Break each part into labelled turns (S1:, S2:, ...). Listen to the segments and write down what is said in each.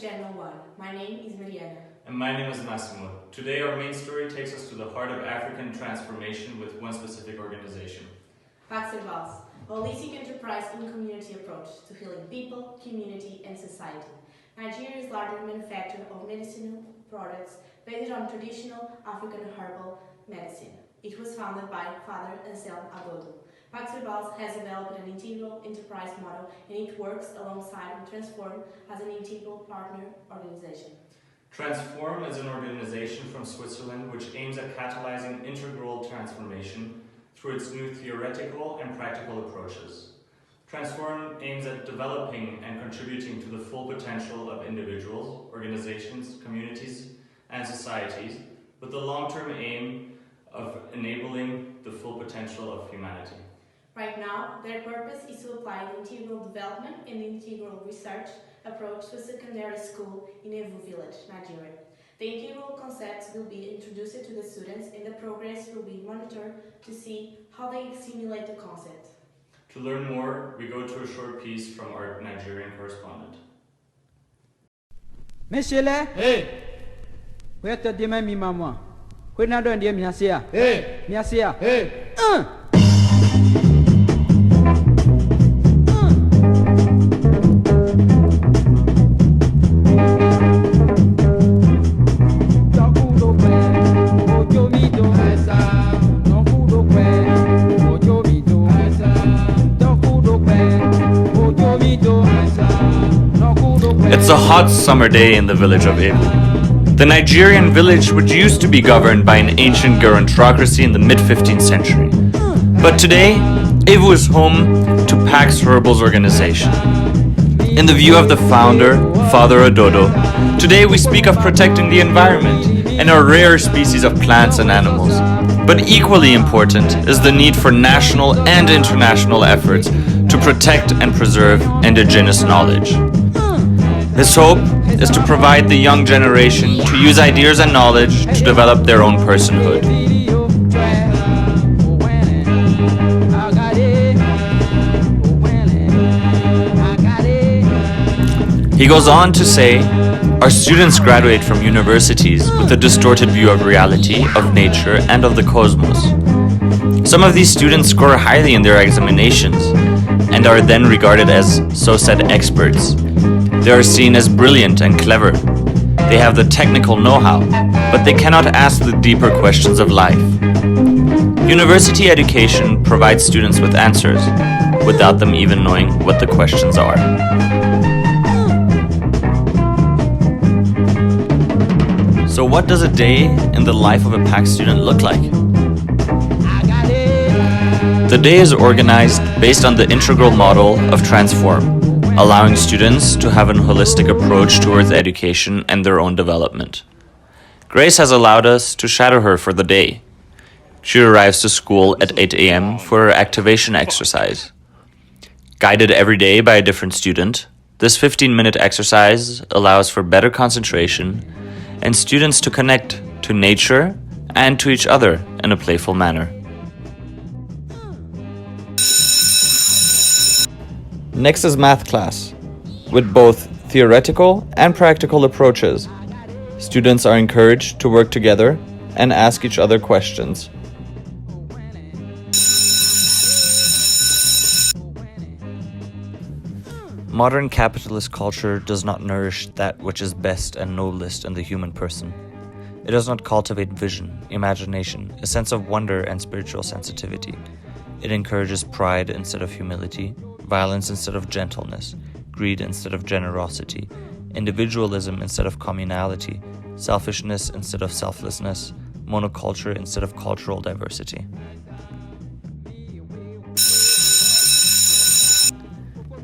S1: Channel 1. My name is Mariana.
S2: And my name is Massimo. Today our main story takes us to the heart of African transformation with one specific organization.
S1: Pax Herbals, a holistic enterprise in community approach to healing people, community and society. Nigeria's largest manufacturer of medicinal products based on traditional African herbal medicine. It was founded by Father Anselm Adodo. Pax Herbals has developed an integral enterprise model and it works alongside Transform as an integral partner organization.
S2: Transform is an organization from Switzerland which aims at catalyzing integral transformation through its new theoretical and practical approaches. Transform aims at developing and contributing to the full potential of individuals, organizations, communities, and societies with the long-term aim of enabling the full potential of humanity.
S1: Right now, their purpose is to apply the integral development and integral research approach to a secondary school in Evu Village, Nigeria. The integral concepts will be introduced to the students and the progress will be monitored to see how they assimilate the concept.
S2: To learn more, we go to a short piece from our Nigerian correspondent.
S3: Monsieur, hey, where to the my mama? Where na don dia miasia? Hey, miasia. Hey.
S2: It's a hot summer day in the village of Evu. The Nigerian village, which used to be governed by an ancient gerontocracy in the mid-15th century. But today, Evu is home to Pax Herbals organization. In the view of the founder, Father Adodo, today we speak of protecting the environment and our rare species of plants and animals. But equally important is the need for national and international efforts to protect and preserve indigenous knowledge. His hope is to provide the young generation to use ideas and knowledge to develop their own personhood. He goes on to say, our students graduate from universities with a distorted view of reality, of nature, and of the cosmos. Some of these students score highly in their examinations and are then regarded as so-said experts. They are seen as brilliant and clever. They have the technical know-how, but they cannot ask the deeper questions of life. University education provides students with answers, without them even knowing what the questions are. So what does a day in the life of a Pax student look like? The day is organized based on the integral model of Transform, allowing students to have a holistic approach towards education and their own development. Grace has allowed us to shadow her for the day. She arrives to school at 8 a.m. for her activation exercise. Guided every day by a different student, this 15-minute exercise allows for better concentration and students to connect to nature and to each other in a playful manner. Next is math class, with both theoretical and practical approaches. Students are encouraged to work together and ask each other questions. Modern capitalist culture does not nourish that which is best and noblest in the human person. It does not cultivate vision, imagination, a sense of wonder and spiritual sensitivity. It encourages pride instead of humility, violence instead of gentleness, greed instead of generosity, individualism instead of communality, selfishness instead of selflessness, monoculture instead of cultural diversity.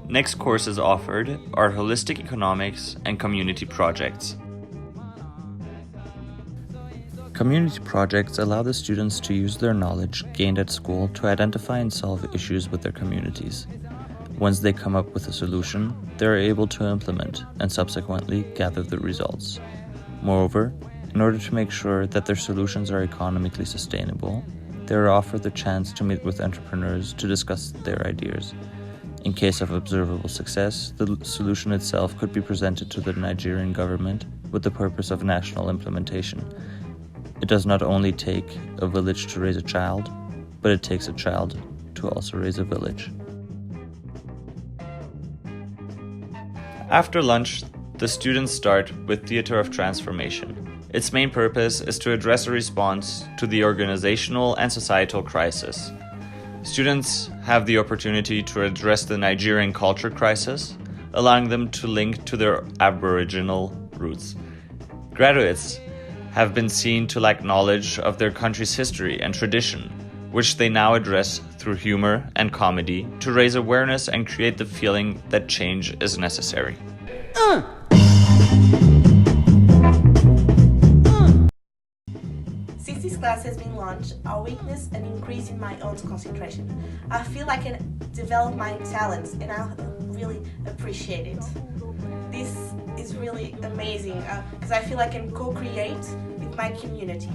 S2: Next courses offered are holistic economics and community projects. Community projects allow the students to use their knowledge gained at school to identify and solve issues with their communities. Once they come up with a solution, they are able to implement and subsequently gather the results. Moreover, in order to make sure that their solutions are economically sustainable, they are offered the chance to meet with entrepreneurs to discuss their ideas. In case of observable success, the solution itself could be presented to the Nigerian government with the purpose of national implementation. It does not only take a village to raise a child, but it takes a child to also raise a village. After lunch, the students start with Theatre of Transformation. Its main purpose is to address a response to the organizational and societal crisis. Students have the opportunity to address the Nigerian culture crisis, allowing them to link to their Aboriginal roots. Graduates have been seen to lack knowledge of their country's history and tradition, which they now address through humor and comedy to raise awareness and create the feeling that change is necessary.
S1: Since this class has been launched, I witnessed an increase in my own concentration. I feel I can develop my talents and I really appreciate it. This is really amazing because I feel I can co-create with my community.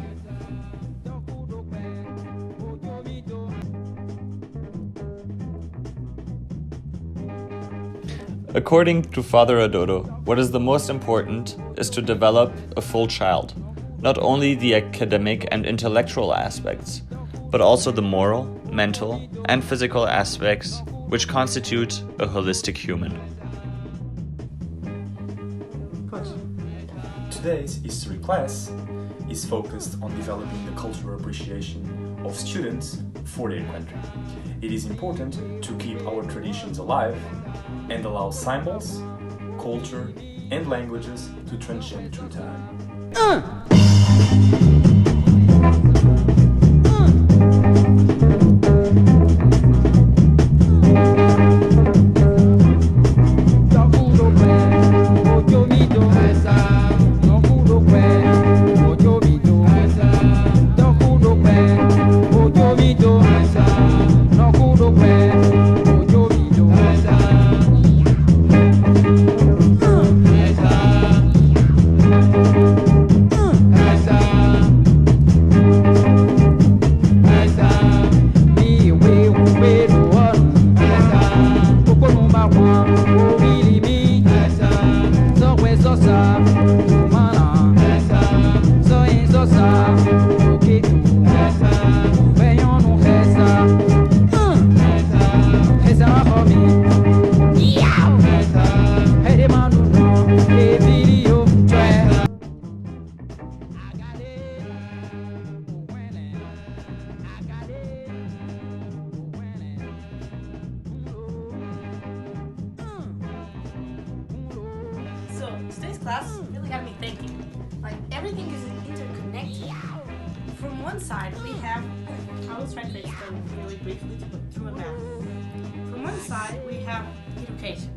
S2: According to Father Adodo, what is the most important is to develop a full child, not only the academic and intellectual aspects, but also the moral, mental, and physical aspects which constitute a holistic human.
S4: Today's history class is focused on developing the cultural appreciation of students for their country. It is important to keep our traditions alive and allow symbols, culture, and languages to transcend through time.
S1: So today's class really got me thinking. Like everything is interconnected. From one side we have, I will try to explain really briefly through a map. From one side we have education.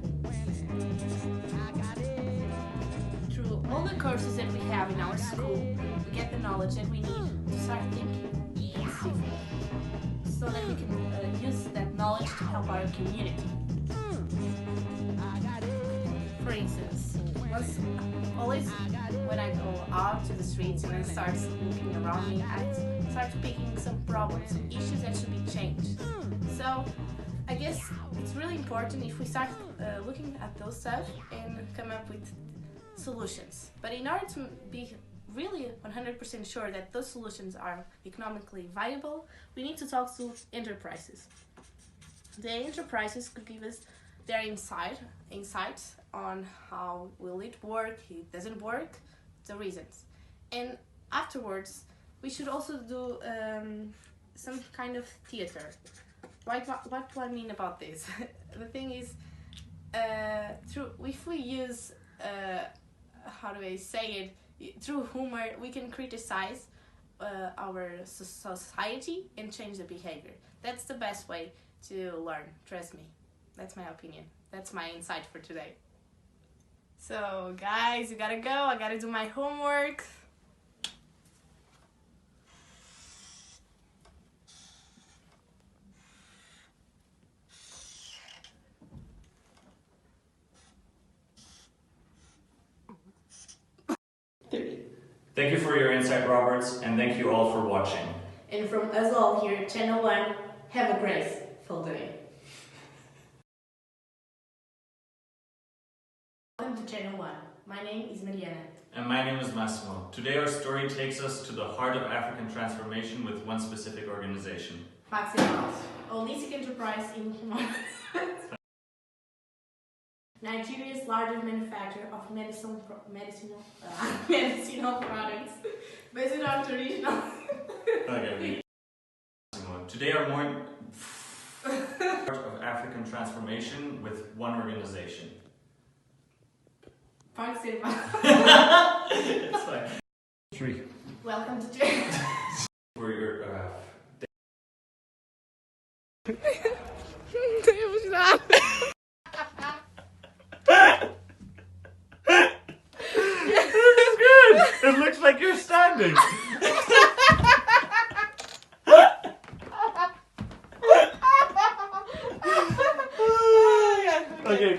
S1: Through all the courses that we have in our school, we get the knowledge that we need to start thinking and see, so that we can use that knowledge to help our community. For instance, always when I go out to the streets and I start looking around me, I start picking some problems, some issues that should be changed. So I guess it's really important if we start looking at those stuff and come up with solutions. But in order to be really 100% sure that those solutions are economically viable, we need to talk to enterprises. The enterprises could give us their insights on how will it work, it doesn't work, the reasons. And afterwards, we should also do some kind of theater. What do I mean about this? The thing is, if we use, how do I say it, through humor, we can criticize our society and change the behavior. That's the best way to learn, trust me. That's my opinion. That's my insight for today. So guys, you gotta go. I gotta do my homework.
S2: Thank you for your insight, Roberts, and thank you all for watching.
S1: And from us all here at Channel 1, have a graceful day. Channel 1. My name is Mariana.
S2: And my name is Massimo. Today our story takes us to the heart of African transformation with one specific organization.
S1: Pax Herbals, a holistic enterprise in Nigeria's largest manufacturer of medicinal products based on traditional.
S2: Okay. Today our more part of African transformation with one organization.
S1: Pax Herbals.
S2: It's fine. 3.
S1: Welcome to
S2: For your It looks like you're standing. Okay.